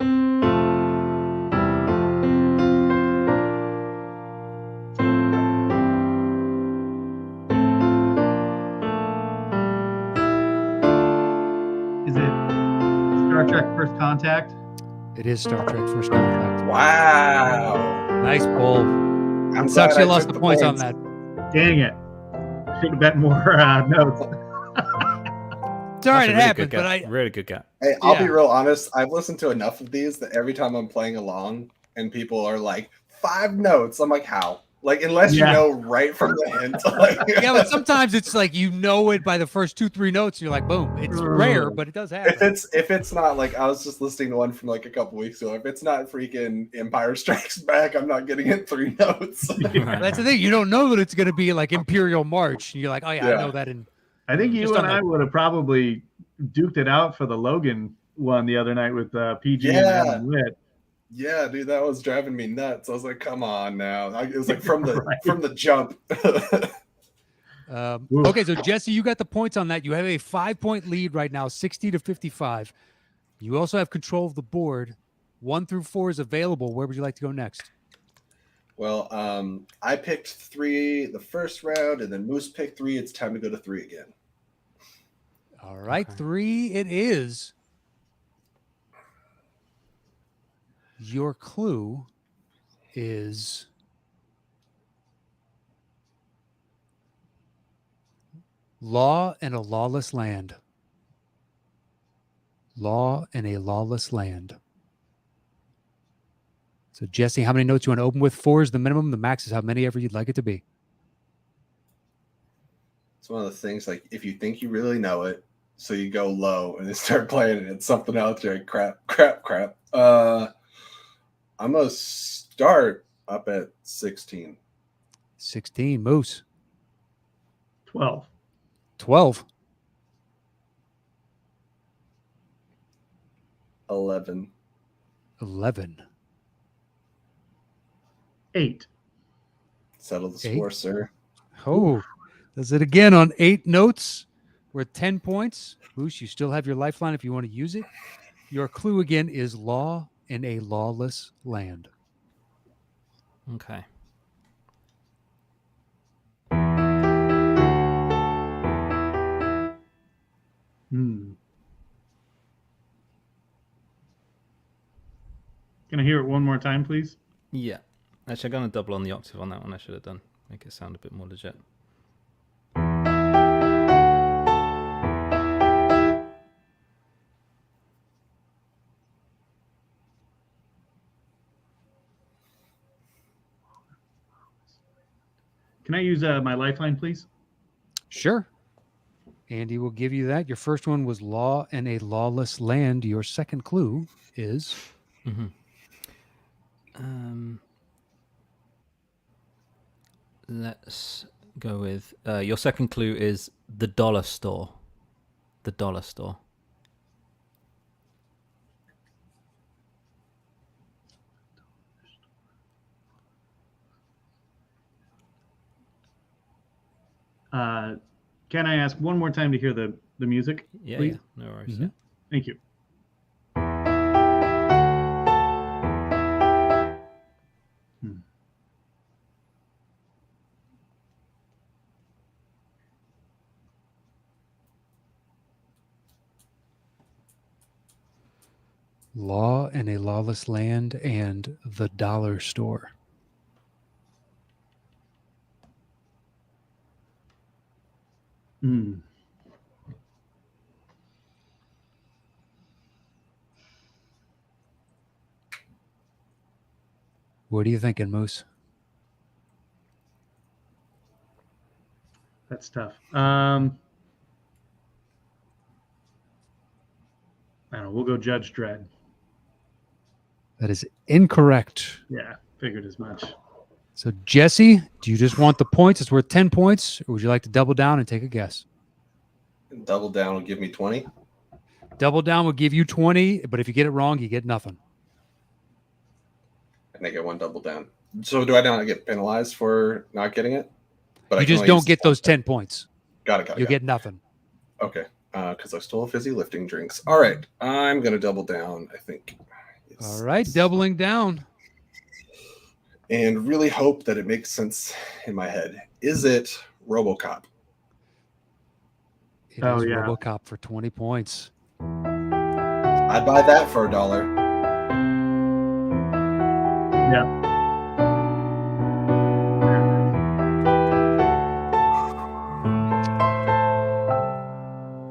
Is it Star Trek First Contact? It is Star Trek First Contact. Wow. Nice pull. I'm Sucks glad you I lost took the points on that. Dang it. Should have bet more notes. It's all right, it happened, but really good guy. Hey, I'll be real honest. I've listened to enough of these that every time I'm playing along and people are like 5 notes, I'm like, how? Like, unless you know right from the hint. Like, yeah, but sometimes it's like you know it by the first 2-3 notes, and you're like, boom. It's rare, but it does happen. If it's not like I was just listening to one from like a couple weeks ago. If it's not freaking Empire Strikes Back, I'm not getting it 3 notes. That's the thing. You don't know that it's going to be like Imperial March. And you're like, oh yeah, I know that. I think you and I would have probably duked it out for the Logan one the other night with PG and Lit. Yeah, dude, that was driving me nuts. I was like, "Come on now!" It was like from the jump. Okay, so Jesse, you got the points on that. You have a 5-point lead right now, 60-55. You also have control of the board. 1 through 4 is available. Where would you like to go next? Well, I picked 3 the first round, and then Moose picked 3. It's time to go to 3 again. All right, 3 it is. Your clue is law in a lawless land. Law in a lawless land. So, Jesse, how many notes you want to open with? 4 is the minimum. The max is how many ever you'd like it to be. It's one of the things, like, if you think you really know it, so you go low and then start playing it, and it's something else. You're like, crap. I'm going to start up at 16. 16, Moose. 12. 12. 11. 11. 8. Settle the score, sir. Oh, does it again on 8 notes. We're at 10 points. Moose, you still have your lifeline if you want to use it. Your clue again is law in a lawless land. Okay. Can I hear it one more time, please? Yeah. Actually, I'm going to double on the octave on that one. I should have done. Make it sound a bit more legit. Can I use my lifeline, please? Sure. Andy will give you that. Your first one was law in a lawless land. Your second clue is... Let's go with... your second clue is the dollar store. The dollar store. Can I ask one more time to hear the music? Yeah, please? yeah. No worries. Yeah. Thank you. Law in a Lawless Land and The Dollar Store. What are you thinking, Moose? That's tough. I don't know. We'll go Judge Dredd. That is incorrect. Yeah, figured as much. So, Jesse, do you just want the points? It's worth 10 points, or would you like to double down and take a guess? Double down will give me 20. Double down will give you 20, but if you get it wrong, you get nothing. And I get one double down. So do I not get penalized for not getting it? But you just don't get those 10 points. Got it. You'll get nothing. Okay. Because I stole fizzy lifting drinks. All right. I'm going to double down, I think. All right. Doubling down. And really hope that it makes sense in my head. Is it RoboCop? It is RoboCop for 20 points. I'd buy that for $1. Yeah.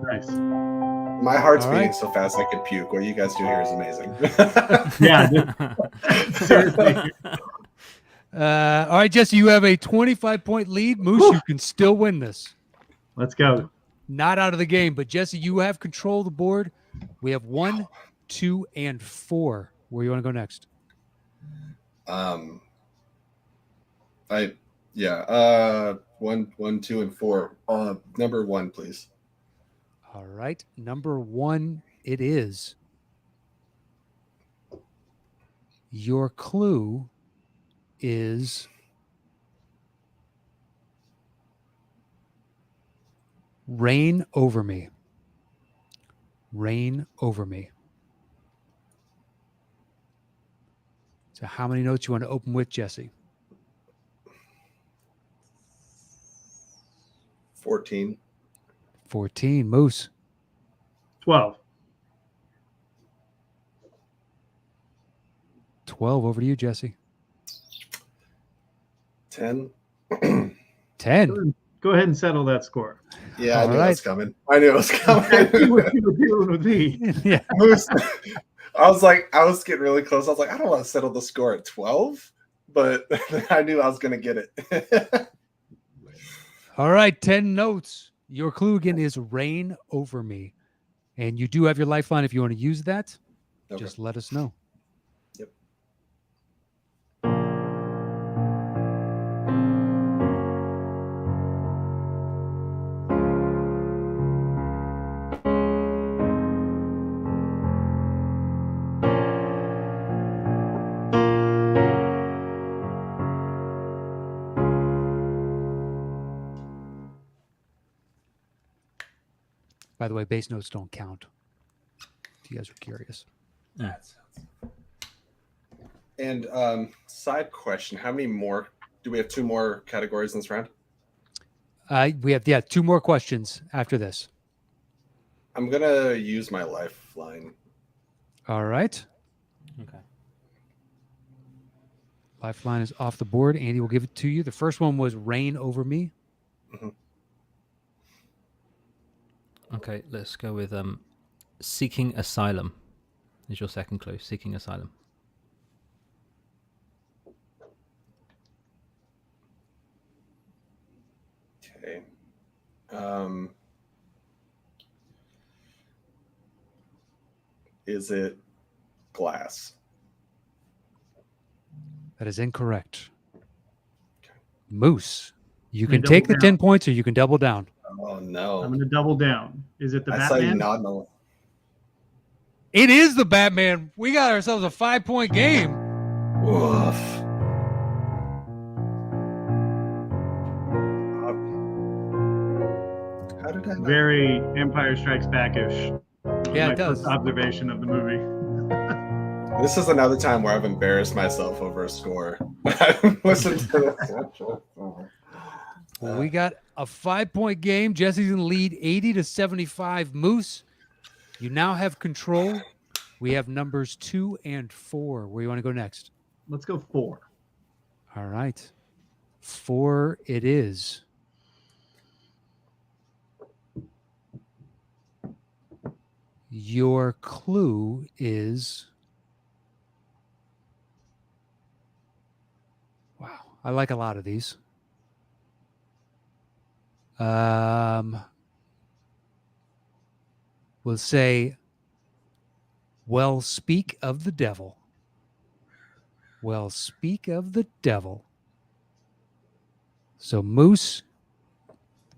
Nice. My heart's beating so fast I could puke. What you guys do here is amazing. Yeah. Seriously. All right, Jesse, you have a 25-point lead. Moose, you can still win this. Let's go. Not out of the game, but Jesse, you have control of the board. We have 1, 2, and 4. Where you want to go next? 1, 2, and 4. Number 1, please. All right. Number 1, it is. Your clue is Reign Over Me. Reign Over Me. So how many notes you want to open with, Jesse? 14. 14. Moose. 12. 12. Over to you, Jesse. 10. 10. Go ahead and settle that score. Yeah, I knew it was coming. I knew what you were dealing with me. Yeah. I was getting really close. I was like, I don't want to settle the score at 12, but I knew I was going to get it. All right, 10 notes. Your clue again is Reign Over Me. And you do have your lifeline if you want to use that. Okay. Just let us know. Yep. By the way, bass notes don't count. If you guys are curious. And side question: how many more? Do we have 2 more categories in this round? We have 2 more questions after this. I'm gonna use my lifeline. All right. Okay. Lifeline is off the board. Andy will give it to you. The first one was Reign Over Me. Mm-hmm. Okay, let's go with Seeking Asylum is your second clue. Seeking Asylum. Okay. Is it Glass? That is incorrect. Okay. Moose, you can take the 10 points or you can double down. Oh, no. I'm going to double down. Is it the Batman? I saw you nodding. It is the Batman. We got ourselves a 5-point game. Woof. How did I know? Very Empire Strikes Back-ish. Yeah, it does. First observation of the movie. This is another time where I've embarrassed myself over a score. I've listened to this. Well, we got a 5-point game. Jesse's in the lead, 80-75. Moose, you now have control We have numbers 2 and 4. Where you want to go next? Let's go 4. All right. 4 it is. Your clue is... Wow. I like a lot of these. We'll say, well, speak of the devil. Well, speak of the devil. So, Moose,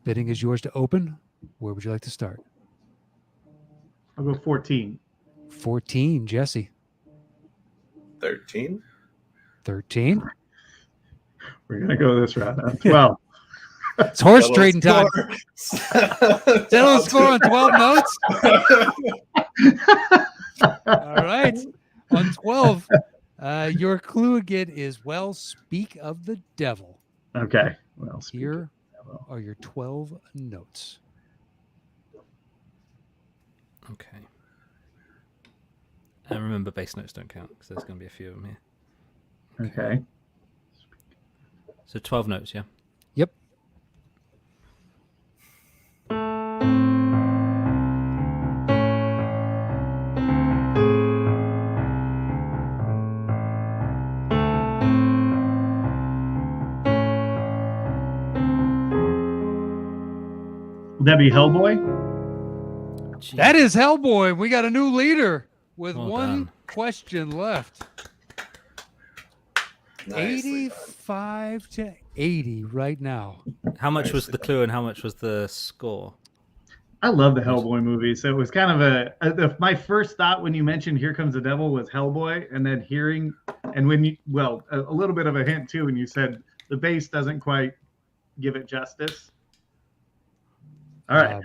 bidding is yours to open. Where would you like to start? I'll go 14. 14, Jesse. 13. 13. We're going to go this route now. 12. It's horse trading time. Settle the score on 12 notes. All right. On 12, your clue again is, well, speak of the devil. Okay. Well, here are your 12 notes. Okay. And remember, base notes don't count because there's going to be a few of them here. Okay. So 12 notes, yeah? Yep. Would that be Hellboy? Jeez. That is Hellboy. We got a new leader with Well one done. question left. Nicely 85 to 80 right now. How much was the clue and how much was the score? I love the Hellboy movie. So it was kind of my first thought when you mentioned Here Comes the Devil was Hellboy. And then hearing, and when you, well, a little bit of a hint too, when you said the bass doesn't quite give it justice. All right.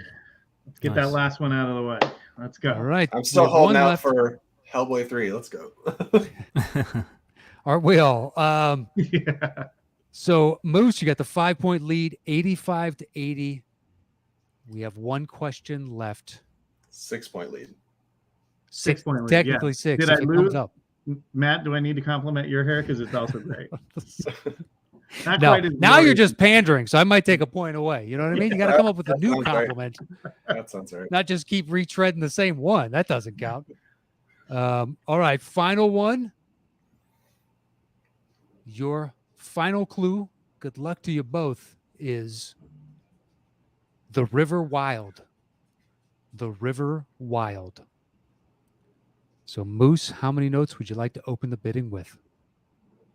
Let's get that last one out of the way. Let's go. All right. I'm still holding out for Hellboy 3. Let's go. Aren't we all? Yeah. So, Moose, you got the 5-point lead, 85 to 80. We have one question left. 6-point lead. 6-point lead. Technically yeah. 6. Did I it lose? comes up. Matt, do I need to compliment your hair? Because it's also great. Not No, quite as now you're glorious. just pandering, so I might take a point away. You know what I mean? You got to come up with a new compliment, That sounds right. not just keep retreading the same one. That doesn't count. All right, final one. Your final clue, good luck to you both, is the River Wild. The River Wild. So, Moose, how many notes would you like to open the bidding with?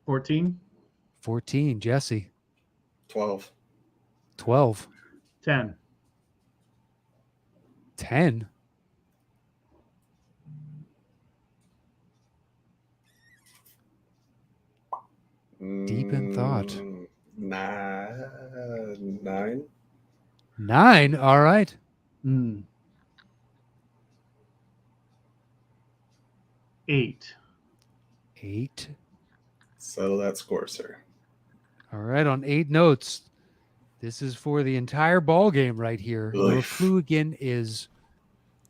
14. 14. Jesse. 12. 12. 10. 10. Deep in thought. 9. 9. All right. 8. 8. Settle that score, sir. All right. On 8 notes. This is for the entire ball game right here. Your clue again is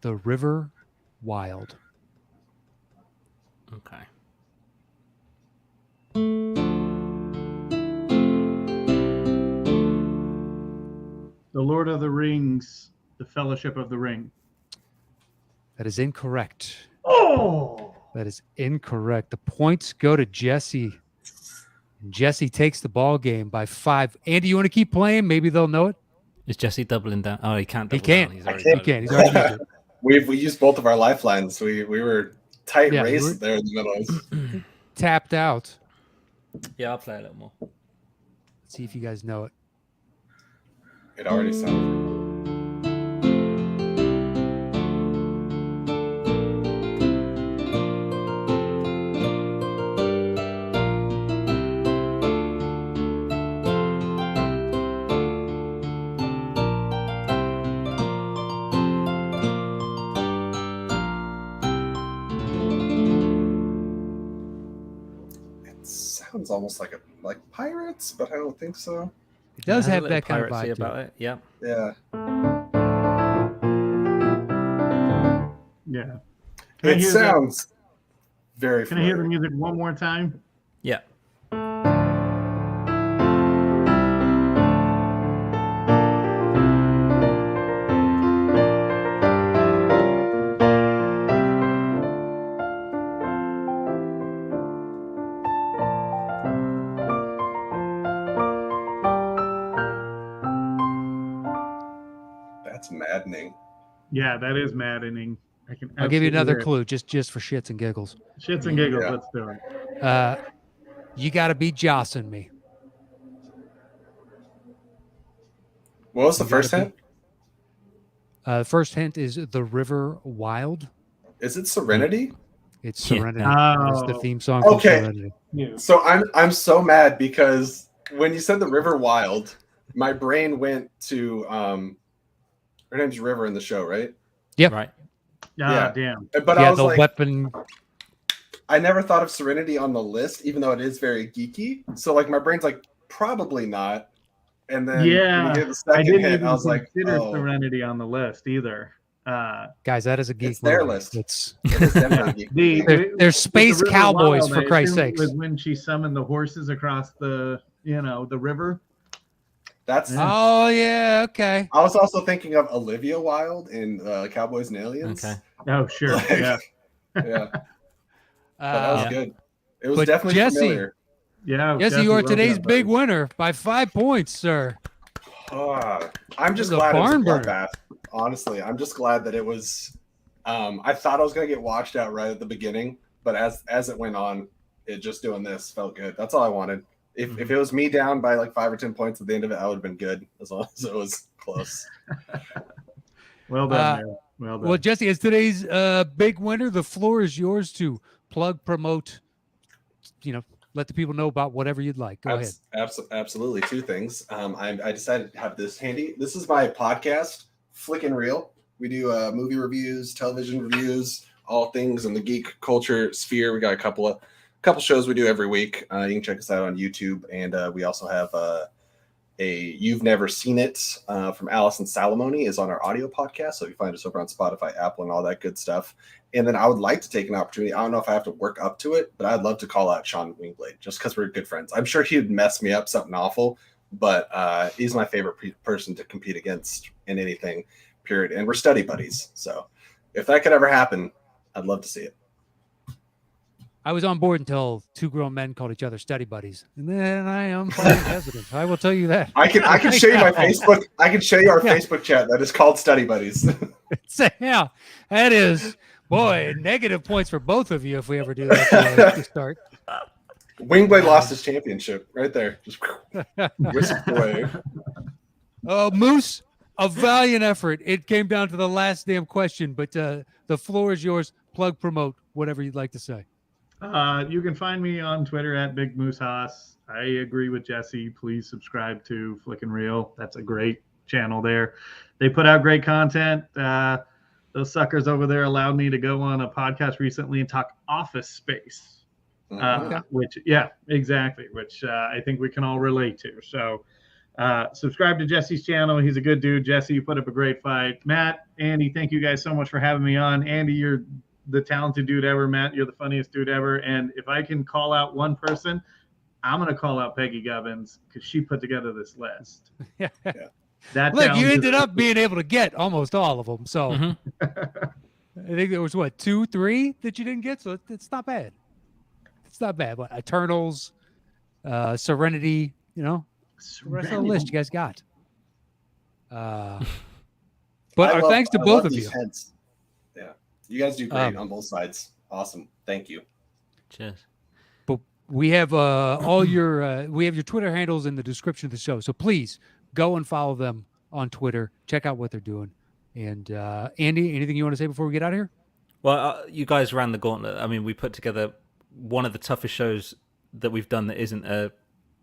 the River Wild. Okay. The Lord of the Rings, the Fellowship of the Ring. That is incorrect. Oh! That is incorrect. The points go to Jesse. Jesse takes the ball game by 5. Andy, you want to keep playing? Maybe they'll know it. Is Jesse doubling down? Oh, he can't. He Double can't. Down. He's already He can't. He's already used it. We used both of our lifelines. We were tight Yeah, race there in the middle. Tapped out. Yeah, I'll play a little more. Let's see if you guys know it. It already sounds. Sounds almost like Pirates, but I don't think so. It does Yeah, have that kind of piracy vibe to about it. it. Yeah. Yeah. Yeah. Can It sounds very Can I hear the familiar. music one more time? Yeah. That's maddening. Yeah, that is maddening. I'll give you another hear it. clue, just for shits and giggles. Shits and giggles. Yeah. Let's do it. You got to be jossing me. What was the You first gotta hint? The first hint is the river wild. Is it Serenity? It's Yeah. Serenity. Oh. It's the theme song from Okay. Serenity. Yeah. So I'm so mad because when you said the River Wild, my brain went to her name's River in the show, right? Yep. Right. Ah, damn. But Yeah, I was the like, weapon. I never thought of Serenity on the list, even though it is very geeky. So like my brain's like, probably not. And then when Yeah, you get the I second didn't hit, even I was like, consider oh, Serenity on the list either. Guys, that is a geek It's their movie. list. It's it is definitely geeky. They're space with the River cowboys, Wild, for I Christ's assume it sakes. was when she summoned the horses across the river. That's. Oh yeah, okay. I was also thinking of Olivia Wilde in Cowboys and Aliens. Okay. Oh sure, Like, yeah, yeah. But that was Yeah. good. It was But definitely Jesse- familiar. yeah. Jesse, you are well today's done, big buddy. winner by 5 points, sir. I'm just It was a glad it was a barn burner. bloodbath. Honestly, I'm just glad that it was. I thought I was gonna get washed out right at the beginning, but as it went on, it just doing this felt good. That's all I wanted. If it was me down by like 5 or 10 points at the end of it, I would have been good as long as it was close. Well done, man. Well done. Well, Jesse, as today's big winner, the floor is yours to plug, promote, let the people know about whatever you'd like. Go ahead. Absolutely, two things. I decided to have this handy. This is my podcast, Flickin' Real. We do movie reviews, television reviews, all things in the geek culture sphere. We got a couple shows we do every week. You can check us out on YouTube, and we also have a You've Never Seen It from Allison Salamoni is on our audio podcast. So you find us over on Spotify, Apple, and all that good stuff. And then I would like to take an opportunity. I don't know if I have to work up to it, but I'd love to call out Sean Wingblade just because we're good friends. I'm sure he would mess me up something awful, but he's my favorite person to compete against in anything, period. And we're study buddies. So if that could ever happen, I'd love to see it. I was on board until two grown men called each other study buddies, and then I am pretty hesitant. I will tell you that. I can show you my Facebook. I can show you our Facebook chat that is called Study Buddies. Yeah, that is, boy, negative points for both of you if we ever do that to start. Wingblade lost his championship right there. Just whisked away. Oh, Moose, a valiant effort. It came down to the last damn question, but the floor is yours. Plug, promote, whatever you'd like to say. You can find me on Twitter at Big Moose Haas. I agree with Jesse. Please subscribe to Flickin' Real. That's a great channel there. They put out great content. Those suckers over there allowed me to go on a podcast recently and talk Office Space. Which I think we can all relate to. So subscribe to Jesse's channel. He's a good dude. Jesse, you put up a great fight. Matt, Andy, thank you guys so much for having me on. Andy, you're the talented dude ever. Matt, you're the funniest dude ever. And if I can call out one person, I'm going to call out Peggy Gubbins because she put together this list. Yeah. That Look, you ended up being able to get almost all of them. So I think there was 2, 3 that you didn't get. So it's not bad. It's not bad. What, Eternals, Serenity, the rest of the list you guys got. But our thanks to both of you. Heads. Yeah, you guys do great on both sides. Awesome. Thank you. Cheers. But we have all your we have your Twitter handles in the description of the show. So please go and follow them on Twitter. Check out what they're doing. And Andy, anything you want to say before we get out of here? Well, you guys ran the gauntlet. I mean, we put together one of the toughest shows that we've done that isn't a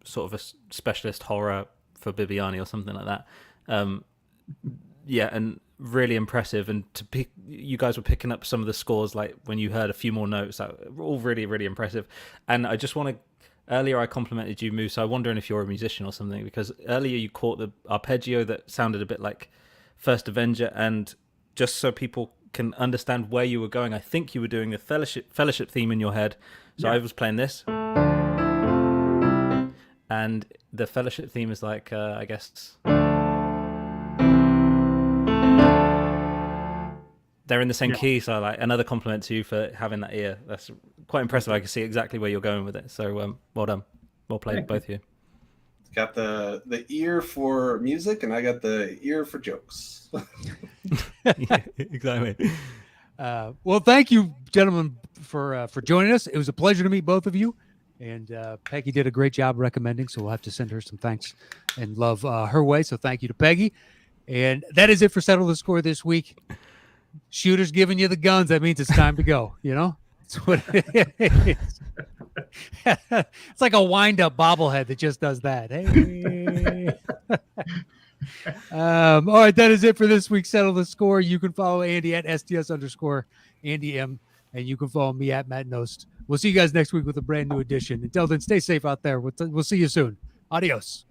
sort of a specialist horror for Bibiani or something like that. And really impressive. And you guys were picking up some of the scores, like when you heard a few more notes, that were all really, really impressive. And I just want to, earlier I complimented you, Moose. I'm wondering if you're a musician or something, because earlier you caught the arpeggio that sounded a bit like First Avenger. And just so people can understand where you were going. I think you were doing the fellowship theme in your head. So I was playing this. And the fellowship theme is like, I guess... They're in the same key, so like another compliment to you for having that ear. That's quite impressive. I can see exactly where you're going with it. So well done. Well played, both of you. Got the ear for music, and I got the ear for jokes. Yeah, exactly. Well, thank you, gentlemen, for joining us. It was a pleasure to meet both of you. And Peggy did a great job recommending, so we'll have to send her some thanks and love her way. So thank you to Peggy. And that is it for Settle the Score this week. Shooter's giving you the guns. That means it's time to go. You know, that's what it is. It's like a wind-up bobblehead that just does that. Hey. All right, that is it for this week's Settle the Score. You can follow Andy at STS_Andy M, and you can follow me at Matt Knost. We'll see you guys next week with a brand new edition. Until then, stay safe out there. We'll see you soon. Adios.